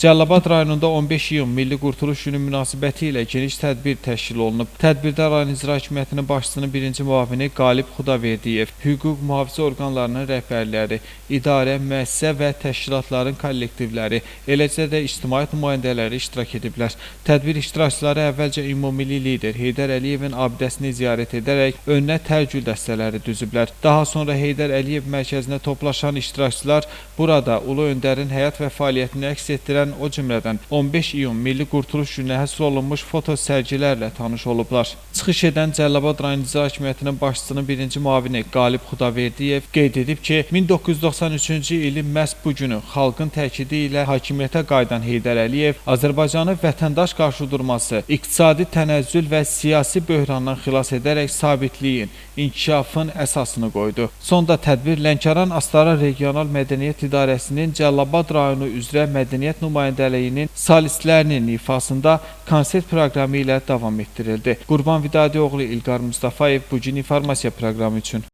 Cəlilabad rayonunda 15 iyun Milli Qurtuluş Günü münasibəti ilə geniş tədbir təşkil olunub. Tədbirdə rayon icra hakimiyyətinin başçısının birinci müavini Qalib Xudaverdiyev, hüquq mühafizə orqanlarının rəhbərləri, idarə, müəssisə və təşkilatların kollektivləri, eləcə də ictimaiyyət nümayəndələri iştirak ediblər. Tədbir iştirakçıları əvvəlcə ümummilli lider Heydər Əliyevin abidəsini ziyarət edərək önünə tərcül dəstələri düzüblər. Daha sonra Heydər Əliyev mərkəzinə toplaşan iştirakçılar burada Ulu Öndərin həyat və fəaliyyətini əks etdirən, o cümlədən 15 iyun Milli Qurtuluş Gününə həsr olunmuş foto sərgilərlə tanış olublar. Çıxış edən Cəlilabad rayon icra hakimiyyətinin başçısının birinci müavini Qalib Xudaverdiyev qeyd edib ki, 1993-cü ilin məhz bu günü xalqın təkidi ilə hakimiyyətə qayıdan Heydər Əliyev Azərbaycanı vətəndaş qarşıdurması, iqtisadi tənəzzül və siyasi böhrandan xilas edərək sabitliyin, inkişafın əsasını qoydu. Sonda tədbir Lənkəran Astara Regional Mədəniyyət İdarəsinin Cəlilabad rayonu üzrə mədəniyyət nümayəndəliyinin solistlərinin ifasında konsert proqramı ilə davam etdirildi. Qurban Vidadioğlu, İlqar Mustafayev, Bugün informasiya proqramı üçün.